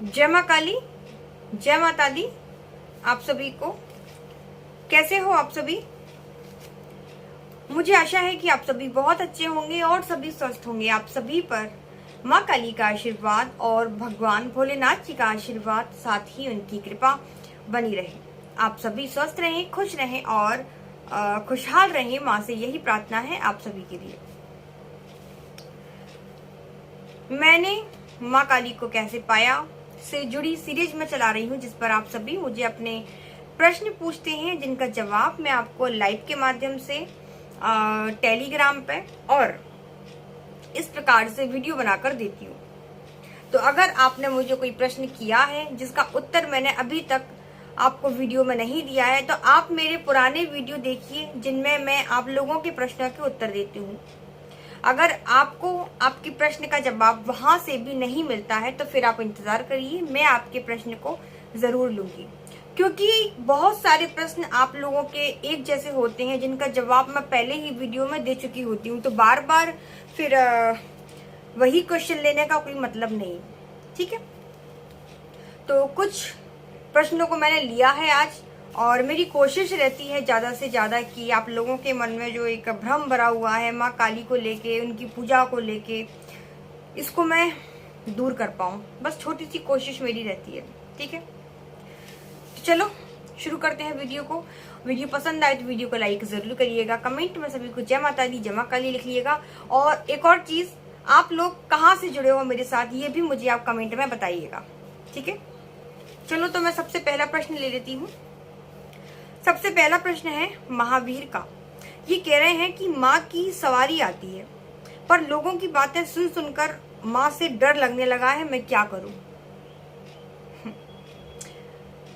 जय माँ काली, जय माता दी। आप सभी को कैसे हो? आप सभी, मुझे आशा है कि आप सभी बहुत अच्छे होंगे और सभी स्वस्थ होंगे। आप सभी पर माँ काली का आशीर्वाद और भगवान भोलेनाथ जी का आशीर्वाद, साथ ही उनकी कृपा बनी रहे। आप सभी स्वस्थ रहें, खुश रहें और खुशहाल रहें। माँ से यही प्रार्थना है आप सभी के लिए। मैंने माँ काली को कैसे पाया से जुड़ी सीरीज में चला रही हूँ, जिस पर आप सभी मुझे अपने प्रश्न पूछते हैं, जिनका जवाब मैं आपको लाइव के माध्यम से टेलीग्राम पे और इस प्रकार से वीडियो बनाकर देती हूँ। तो अगर आपने मुझे कोई प्रश्न किया है जिसका उत्तर मैंने अभी तक आपको वीडियो में नहीं दिया है, तो आप मेरे पुराने वीडियो देखिए जिनमें मैं आप लोगों के प्रश्नों के उत्तर देती हूँ। अगर आपको आपके प्रश्न का जवाब वहां से भी नहीं मिलता है तो फिर आप इंतजार करिए, मैं आपके प्रश्न को जरूर लूंगी, क्योंकि बहुत सारे प्रश्न आप लोगों के एक जैसे होते हैं जिनका जवाब मैं पहले ही वीडियो में दे चुकी होती हूँ। तो बार बार फिर वही क्वेश्चन लेने का कोई मतलब नहीं, ठीक है। तो कुछ प्रश्नों को मैंने लिया है आज, और मेरी कोशिश रहती है ज्यादा से ज्यादा कि आप लोगों के मन में जो एक भ्रम भरा हुआ है माँ काली को लेके, उनकी पूजा को लेके, इसको मैं दूर कर पाऊं। बस छोटी सी कोशिश मेरी रहती है, ठीक है। तो चलो शुरू करते हैं वीडियो को। वीडियो पसंद आए तो वीडियो को लाइक जरूर करिएगा, कमेंट में सभी को जय माता दी, जय माँ काली लिख लिएगा। और एक और चीज, आप लोग कहाँ से जुड़े हो मेरे साथ, ये भी मुझे आप कमेंट में बताइएगा, ठीक है। चलो तो मैं सबसे पहला प्रश्न ले लेती हूँ। सबसे पहला प्रश्न है महावीर का। ये कह रहे हैं कि माँ की सवारी आती है, पर लोगों की बातें सुन सुनकर माँ से डर लगने लगा है, मैं क्या करूं?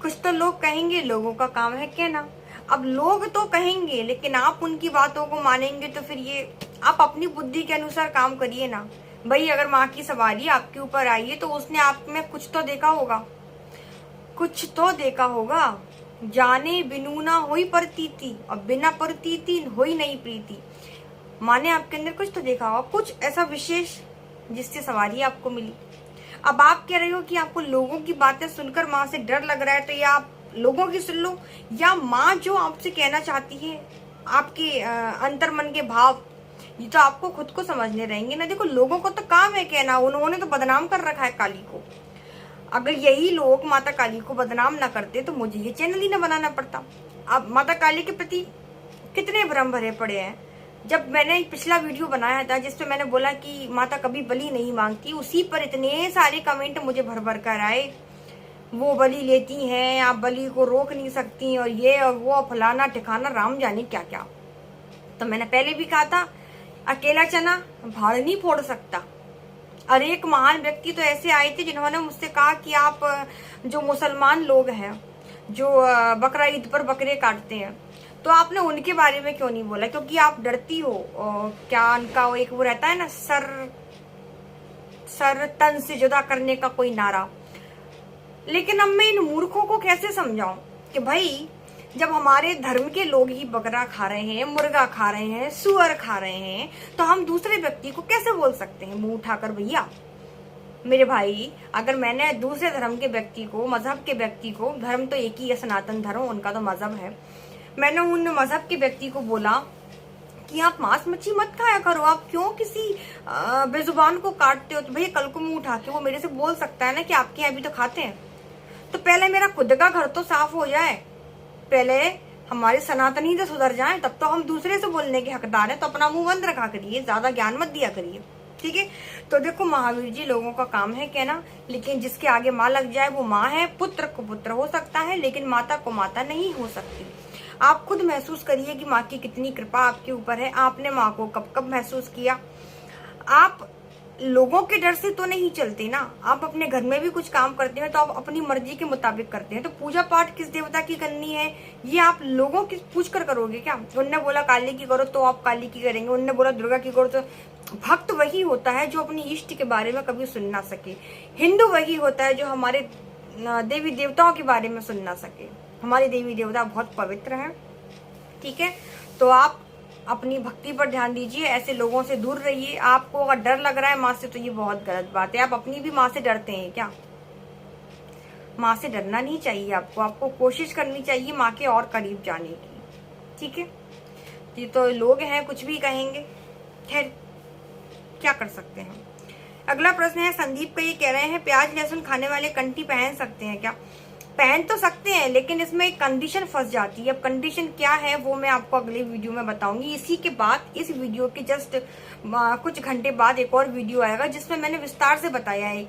कुछ तो लोग कहेंगे, लोगों का काम है कहना। अब लोग तो कहेंगे, लेकिन आप उनकी बातों को मानेंगे तो फिर ये आप अपनी बुद्धि के अनुसार काम करिए ना भाई। अगर माँ की सवारी आपके ऊपर आई है तो उसने आप में कुछ तो देखा होगा, कुछ तो देखा होगा। जाने बिनु ना होई प्रतीति, और बिना प्रतीति होई नहीं प्रीति। माने आपके अंदर कुछ तो देखा होगा, कुछ ऐसा विशेष जिससे सवारी आपको मिली। अब आप कह रहे हो कि आपको लोगों की बातें सुनकर माँ से डर लग रहा है, तो या आप लोगों की सुन लो, या माँ जो आपसे कहना चाहती है, आपके अंतर मन के भाव, ये तो आपको खुद को समझने रहेंगे ना। देखो, लोगों को तो काम है कहना, उन्होंने तो बदनाम कर रखा है काली को। अगर यही लोग माता काली को बदनाम ना करते तो मुझे ये चैनल ही ना बनाना पड़ता। अब माता काली के प्रति कितने भ्रम भरे पड़े हैं। जब मैंने पिछला वीडियो बनाया था जिसपे मैंने बोला कि माता कभी बलि नहीं मांगती, उसी पर इतने सारे कमेंट मुझे भर भर कर आए, वो बलि लेती हैं, आप बलि को रोक नहीं सकती, और ये और वो फलाना ठिकाना, राम जाने क्या क्या। तो मैंने पहले भी कहा था, अकेला चना भाड़ नहीं फोड़ सकता। और एक महान व्यक्ति तो ऐसे आए थे जिन्होंने मुझसे कहा कि आप जो मुसलमान लोग हैं, जो बकरा ईद पर बकरे काटते हैं, तो आपने उनके बारे में क्यों नहीं बोला? क्योंकि आप डरती हो। क्या उनका वो एक वो रहता है ना, सर तन से जुदा करने का कोई नारा। लेकिन अब मैं इन मूर्खों को कैसे समझाऊं कि भाई, जब हमारे धर्म के लोग ही बकरा खा रहे हैं, मुर्गा खा रहे हैं, सुअर खा रहे हैं, तो हम दूसरे व्यक्ति को कैसे बोल सकते हैं मुंह उठाकर? भैया मेरे भाई, अगर मैंने दूसरे धर्म के व्यक्ति को, मजहब के व्यक्ति को, धर्म तो एक ही है सनातन धर्म, उनका तो मजहब है, मैंने उन मजहब के व्यक्ति को बोला कि आप मांस मच्छी मत खाया करो, आप क्यों किसी बेजुबान को काटते हो? तो भैया कल को मुंह उठा के वो मेरे से बोल सकता है ना कि आपके यहाँ भी तो खाते हैं। तो पहले मेरा खुद का घर तो साफ हो जाए, पहले हमारे सनातनी तो सुधर जाए, तब तो हम दूसरे से बोलने के हकदार हैं। तो अपना मुंह बंद रखा करिए, ज्यादा ज्ञान मत दिया करिए, ठीक है। तो देखो महावीर जी, लोगों का काम है कहना, लेकिन जिसके आगे माँ लग जाए वो माँ है। पुत्र को पुत्र हो सकता है, लेकिन माता को माता नहीं हो सकती। आप खुद महसूस करिए कि माँ की कितनी कृपा आपके ऊपर है। आपने माँ को कब कब महसूस किया? आप लोगों के डर से तो नहीं चलते ना, आप अपने घर में भी कुछ काम करते हैं तो आप अपनी मर्जी के मुताबिक करते हैं। तो पूजा पाठ किस देवता की करनी है, ये आप लोगों की पूछ कर करोगे क्या? उनने बोला काली की करो तो आप काली की करेंगे, उनने बोला दुर्गा की करो तो। भक्त वही होता है जो अपनी इष्ट के बारे में कभी सुन ना सके। हिंदू वही होता है जो हमारे देवी देवताओं के बारे में सुन ना सके। हमारे देवी देवता बहुत पवित्र हैं, ठीक है। तो आप अपनी भक्ति पर ध्यान दीजिए, ऐसे लोगों से दूर रहिए। आपको अगर डर लग रहा है माँ से तो ये बहुत गलत बात है। आप अपनी भी माँ से डरते हैं क्या? माँ से डरना नहीं चाहिए आपको कोशिश करनी चाहिए माँ के और करीब जाने की। ठीक है, ये तो लोग हैं, कुछ भी कहेंगे, खैर क्या कर सकते हैं। अगला प्रश्न है संदीप का, ये कह रहे हैं प्याज लहसुन खाने वाले कंठी पहन सकते हैं क्या? पहन तो सकते हैं, लेकिन इसमें एक कंडीशन फंस जाती है। अब कंडीशन क्या है वो मैं आपको अगले वीडियो में बताऊंगी। इसी के बाद, इस वीडियो के जस्ट कुछ घंटे बाद एक और वीडियो आएगा जिसमें मैंने विस्तार से बताया है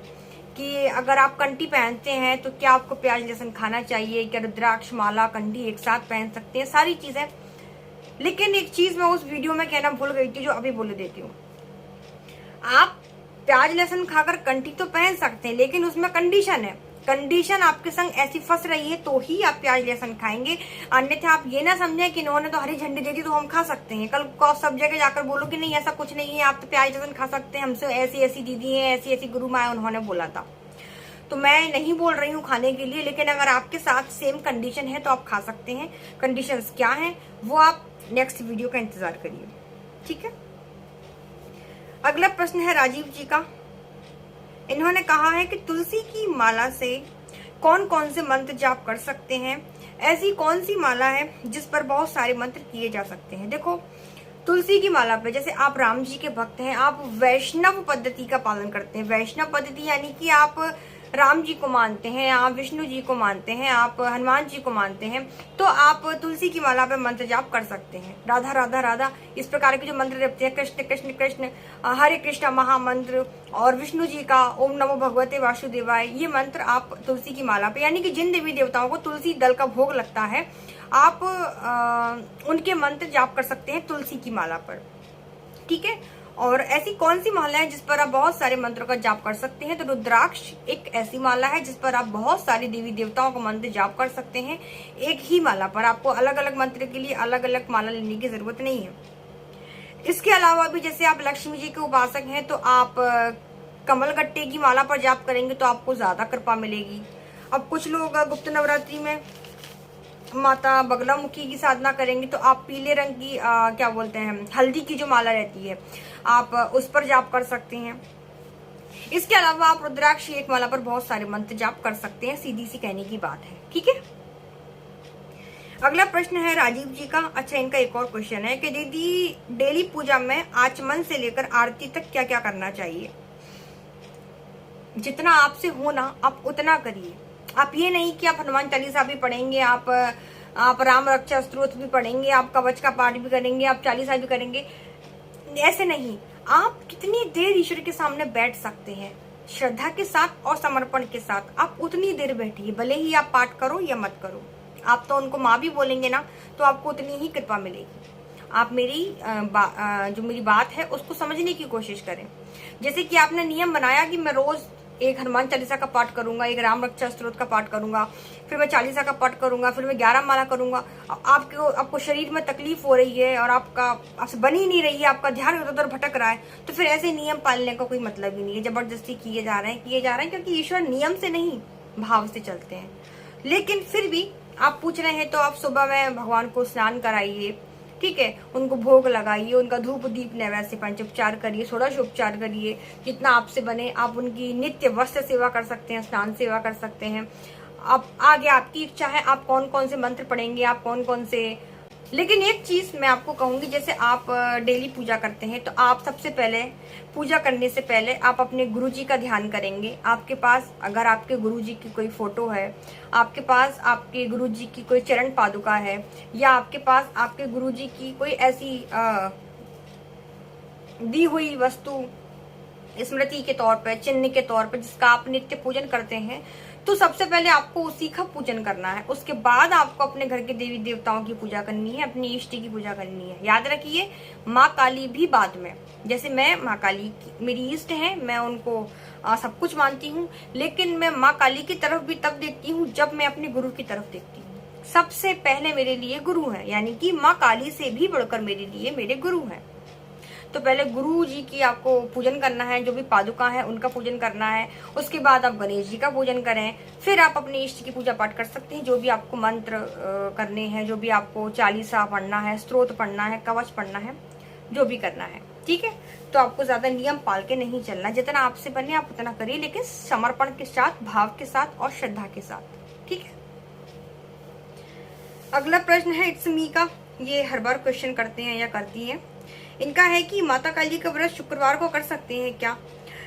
कि अगर आप कंठी पहनते हैं तो क्या आपको प्याज लहसुन खाना चाहिए, क्या रुद्राक्ष माला कंठी एक साथ पहन सकते हैं, सारी चीजें। लेकिन एक चीज मैं उस वीडियो में कहना भूल गई थी, जो अभी बोल देती हूँ। आप प्याज लहसुन खाकर कंठी तो पहन सकते हैं, लेकिन उसमें कंडीशन है। कंडीशन आपके संग ऐसी फंस रही है तो ही आप प्याज लहसुन खाएंगे, अन्यथा आप ये ना समझें कि इन्होंने तो हरी झंडी दे दी तो हम खा सकते हैं। कल को सब जगह जाकर बोलो कि नहीं ऐसा कुछ नहीं है, आप तो प्याज लहसुन खा सकते हैं, हमसे ऐसी ऐसी दीदी है, ऐसी ऐसी गुरु माँ उन्होंने बोला था। तो मैं नहीं बोल रही हूँ खाने के लिए, लेकिन अगर आपके साथ सेम कंडीशन है तो आप खा सकते हैं। कंडीशंस क्या है वो आप नेक्स्ट वीडियो का इंतजार करिए। ठीक है, अगला प्रश्न है राजीव जी का। इन्होंने कहा है कि तुलसी की माला से कौन कौन से मंत्र जाप कर सकते हैं? ऐसी कौन सी माला है जिस पर बहुत सारे मंत्र किए जा सकते हैं? देखो, तुलसी की माला पे, जैसे आप राम जी के भक्त हैं, आप वैष्णव पद्धति का पालन करते हैं। वैष्णव पद्धति यानी कि आप राम जी को मानते हैं, आप विष्णु जी को मानते हैं, आप हनुमान जी को मानते हैं, तो आप तुलसी की माला पे मंत्र जाप कर सकते हैं। राधा राधा राधा इस प्रकार के जो मंत्र जपते हैं, कृष्ण कृष्ण कृष्ण, हरे कृष्ण महामंत्र, और विष्णु जी का ओम नमो भगवते वासुदेवाय, ये मंत्र आप तुलसी की माला पे, यानी कि जिन देवी देवताओं को तुलसी दल का भोग लगता है, आप उनके मंत्र जाप कर सकते हैं तुलसी की माला पर। ठीक है, और ऐसी कौन सी माला है जिस पर आप बहुत सारे मंत्रों का जाप कर सकते हैं? तो रुद्राक्ष एक ऐसी माला है जिस पर आप बहुत सारी देवी देवताओं का मंत्र जाप कर सकते हैं, एक ही माला पर। आपको अलग अलग मंत्र के लिए अलग अलग माला लेने की जरूरत नहीं है। इसके अलावा भी जैसे आप लक्ष्मी जी के उपासक हैं तो आप कमल गट्टे की माला पर जाप करेंगे तो आपको ज्यादा कृपा मिलेगी। अब कुछ लोग गुप्त नवरात्रि में माता बगलामुखी की साधना करेंगे तो आप पीले रंग की क्या बोलते हैं, हल्दी की जो माला रहती है, आप उस पर जाप कर सकते हैं। इसके अलावा आप रुद्राक्ष एक माला पर बहुत सारे मंत्र जाप कर सकते हैं, सीधी सी कहने की बात है। ठीक है, अगला प्रश्न है राजीव जी का। अच्छा, इनका एक और क्वेश्चन है कि दीदी डेली पूजा में आचमन से लेकर आरती तक क्या क्या करना चाहिए? जितना आपसे हो ना आप उतना करिए। आप ये नहीं कि आप हनुमान चालीसा भी पढ़ेंगे, आप राम रक्षा स्तोत्र भी पढ़ेंगे, आप कवच का पाठ भी करेंगे, आप चालीसा भी करेंगे, ऐसे नहीं। आप कितनी देर ईश्वर के सामने बैठ सकते हैं श्रद्धा के साथ और समर्पण के साथ, आप उतनी देर बैठिए, भले ही आप पाठ करो या मत करो। आप तो उनको माँ भी बोलेंगे ना, तो आपको उतनी ही कृपा मिलेगी। आप मेरी जो मेरी बात है उसको समझने की कोशिश करें। जैसे कि आपने नियम बनाया कि मैं रोज एक हनुमान चालीसा का पाठ करूंगा, एक राम रक्षा स्तोत्र का पाठ करूंगा, फिर मैं चालीसा का पाठ करूंगा, फिर मैं 11 माला करूंगा। आपको शरीर में तकलीफ हो रही है और आपसे बन ही नहीं रही है, आपका ध्यान इधर उधर भटक रहा है, तो फिर ऐसे नियम पालने का कोई मतलब ही नहीं है। जबरदस्ती किए जा रहे हैं क्योंकि ईश्वर नियम से नहीं भाव से चलते हैं। लेकिन फिर भी आप पूछ रहे हैं तो आप सुबह में भगवान को स्नान कराइए, ठीक है, उनको भोग लगाइए, उनका धूप दीप नैवेद्य पंचोपचार करिए, षोडशोपचार करिए, जितना आपसे बने। आप उनकी नित्य वस्त्र सेवा कर सकते हैं, स्नान सेवा कर सकते हैं। अब आगे आपकी इच्छा है आप कौन कौन से मंत्र पढ़ेंगे, आप कौन कौन से। लेकिन एक चीज मैं आपको कहूंगी, जैसे आप डेली पूजा करते हैं तो आप सबसे पहले पूजा करने से पहले आप अपने गुरुजी का ध्यान करेंगे। आपके पास अगर आपके गुरुजी की कोई फोटो है, आपके पास आपके गुरुजी की कोई चरण पादुका है, या आपके पास आपके गुरुजी की कोई ऐसी दी हुई वस्तु स्मृति के तौर पर, चिन्ह के तौर पर जिसका आप नित्य पूजन करते हैं, तो सबसे पहले आपको उसी का पूजन करना है। उसके बाद आपको अपने घर के देवी देवताओं की पूजा करनी है, अपनी इष्ट की पूजा करनी है। याद रखिए, माँ काली भी बाद में। जैसे मैं माँ काली मेरी इष्ट है, मैं उनको सब कुछ मानती हूँ, लेकिन मैं माँ काली की तरफ भी तब देखती हूँ जब मैं अपने गुरु की तरफ देखती हूँ। सबसे पहले मेरे लिए गुरु है, यानी कि माँ काली से भी बढ़कर मेरे लिए मेरे गुरु है। तो पहले गुरु जी की आपको पूजन करना है, जो भी पादुका है उनका पूजन करना है। उसके बाद आप गणेश जी का पूजन करें, फिर आप अपने इष्ट की पूजा पाठ कर सकते हैं। जो भी आपको मंत्र करने हैं, जो भी आपको चालीसा पढ़ना है, स्तोत्र पढ़ना है, कवच पढ़ना है, जो भी करना है। ठीक है। तो आपको ज्यादा नियम पाल के नहीं चलना, जितना आपसे बने आप उतना करिए, लेकिन समर्पण के साथ, भाव के साथ और श्रद्धा के साथ। ठीक है। अगला प्रश्न है इट्स मी का, ये हर बार क्वेश्चन करते हैं या करती हैं। इनका है कि माता काली का व्रत शुक्रवार को कर सकते हैं क्या?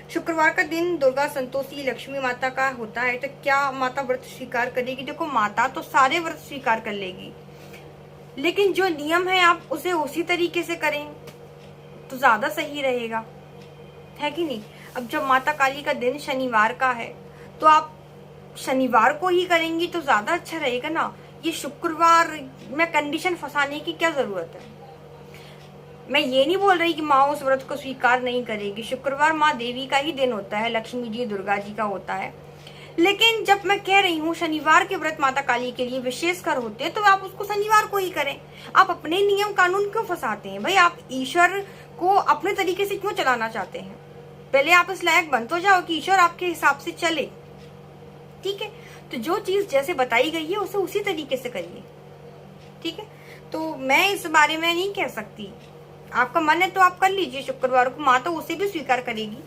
शुक्रवार का दिन दुर्गा संतोषी लक्ष्मी माता का होता है, तो क्या माता व्रत स्वीकार करेगी? देखो, माता तो सारे व्रत स्वीकार कर लेगी, लेकिन जो नियम है आप उसे उसी तरीके से करें तो ज्यादा सही रहेगा, है कि नहीं? अब जब माता काली का दिन शनिवार का है तो आप शनिवार को ही करेंगी तो ज्यादा अच्छा रहेगा ना। ये शुक्रवार में कंडीशन फंसाने की क्या जरूरत है? मैं ये नहीं बोल रही कि माँ उस व्रत को स्वीकार नहीं करेगी। शुक्रवार माँ देवी का ही दिन होता है, लक्ष्मी जी दुर्गा जी का होता है। लेकिन जब मैं कह रही हूँ शनिवार के व्रत माता काली के लिए विशेषकर होते हैं, तो आप उसको शनिवार को ही करें। आप अपने नियम कानून क्यों फंसाते हैं भाई? आप ईश्वर को अपने तरीके से क्यों चलाना चाहते हैं? पहले आप इस लायक बन तो जाओ कि ईश्वर आपके हिसाब से चले। ठीक है। तो जो चीज जैसे बताई गई है उसे उसी तरीके से करिए। ठीक है। तो मैं इस बारे में नहीं कह सकती, आपका मन है तो आप कर लीजिए शुक्रवार को, माँ तो उसे भी स्वीकार करेगी।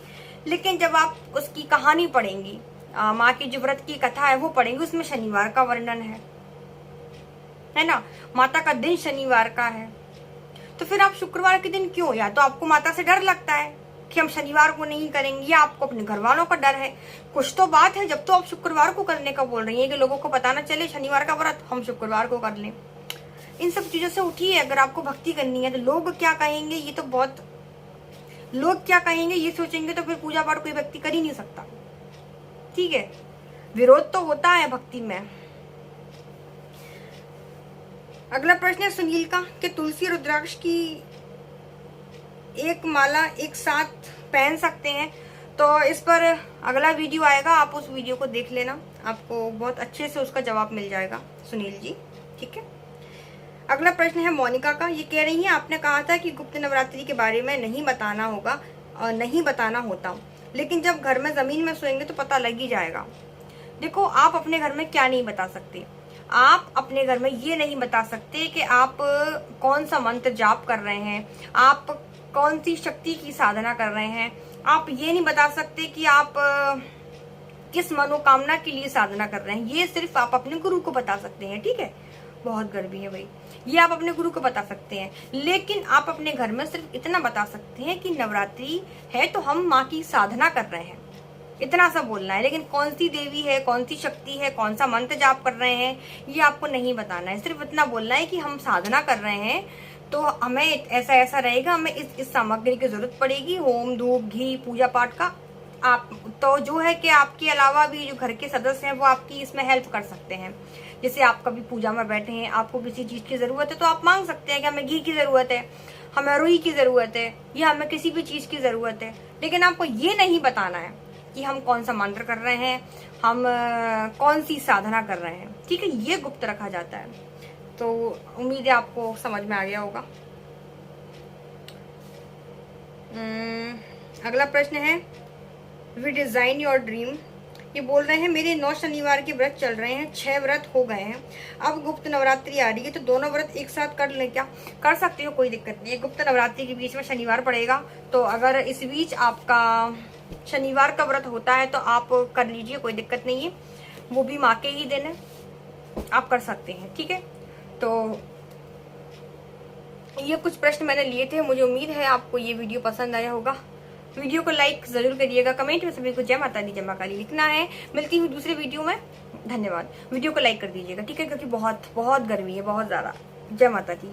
लेकिन जब आप उसकी कहानी पढ़ेंगी, माँ की जो व्रत की कथा है वो पढ़ेंगे, उसमें शनिवार का वर्णन है ना, माता का दिन शनिवार का है। तो फिर आप शुक्रवार के दिन क्यों? या तो आपको माता से डर लगता है कि हम शनिवार को नहीं करेंगे, या आपको अपने घर वालों का डर है। कुछ तो बात है जब तो आप शुक्रवार को करने का बोल रही है कि लोगों को पता ना चले शनिवार का व्रत, हम शुक्रवार को कर लें। इन सब चीजों से उठिए। अगर आपको भक्ति करनी है तो लोग क्या कहेंगे, ये तो बहुत, लोग क्या कहेंगे ये सोचेंगे तो फिर पूजा पाठ कोई व्यक्ति कर ही नहीं सकता। ठीक है। विरोध तो होता है भक्ति में। अगला प्रश्न है सुनील का कि तुलसी रुद्राक्ष की एक माला एक साथ पहन सकते हैं? तो इस पर अगला वीडियो आएगा, आप उस वीडियो को देख लेना, आपको बहुत अच्छे से उसका जवाब मिल जाएगा सुनील जी। ठीक है। अगला प्रश्न है मोनिका का, ये कह रही है आपने कहा था कि गुप्त नवरात्रि के बारे में नहीं बताना होगा और नहीं बताना होता, लेकिन जब घर में जमीन में सोएंगे तो पता लग ही जाएगा। देखो, आप अपने घर में क्या नहीं बता सकते? आप अपने घर में ये नहीं बता सकते कि आप कौन सा मंत्र जाप कर रहे हैं, आप कौन सी शक्ति की साधना कर रहे हैं। आप ये नहीं बता सकते कि आप किस मनोकामना के लिए साधना कर रहे हैं। ये सिर्फ आप अपने गुरु को बता सकते हैं। ठीक है। बहुत गर्मी है भाई, ये आप अपने गुरु को बता सकते हैं। लेकिन आप अपने घर में सिर्फ इतना बता सकते हैं कि नवरात्रि है तो हम माँ की साधना कर रहे हैं, इतना सा बोलना है। लेकिन कौन सी देवी है, कौन सी शक्ति है, कौन सा मंत्र जाप कर रहे हैं, ये आपको नहीं बताना है। सिर्फ इतना बोलना है कि हम साधना कर रहे हैं तो हमें ऐसा ऐसा रहेगा, हमें इस सामग्री की जरूरत पड़ेगी, होम धूप घी पूजा पाठ का। आप तो जो है कि आपके अलावा भी जो घर के सदस्य हैं वो आपकी इसमें हेल्प कर सकते हैं। जैसे आप कभी पूजा में बैठे हैं, आपको किसी चीज की जरूरत है तो आप मांग सकते हैं कि हमें घी की जरूरत है, हमें रुई की जरूरत है, या हमें किसी भी चीज की जरूरत है। लेकिन आपको ये नहीं बताना है कि हम कौन सा मंत्र कर रहे हैं, हम कौन सी साधना कर रहे हैं। ठीक है। ये गुप्त रखा जाता है। तो उम्मीद है आपको समझ में आ गया होगा। अगला प्रश्न है वी डिजाइन योर ड्रीम, ये बोल रहे हैं मेरे 9 शनिवार के व्रत चल रहे हैं, 6 व्रत हो गए हैं, अब गुप्त नवरात्रि आ रही है तो दोनों व्रत एक साथ कर लें क्या? कर सकते हो, कोई दिक्कत नहीं है। गुप्त नवरात्रि के बीच में शनिवार पड़ेगा, तो अगर इस बीच आपका शनिवार का व्रत होता है तो आप कर लीजिए, कोई दिक्कत नहीं है। वो भी माँ के ही दिन है, आप कर सकते हैं। ठीक है। तो ये कुछ प्रश्न मैंने लिए थे। मुझे उम्मीद है आपको ये वीडियो पसंद आया होगा। वीडियो को लाइक जरूर करिएगा, कमेंट में सभी को जय माता दी जय मां काली लिखना है। मिलती हूँ दूसरे वीडियो में। धन्यवाद। वीडियो को लाइक कर दीजिएगा, ठीक है, क्योंकि बहुत बहुत गर्मी है, बहुत ज्यादा। जय माता दी।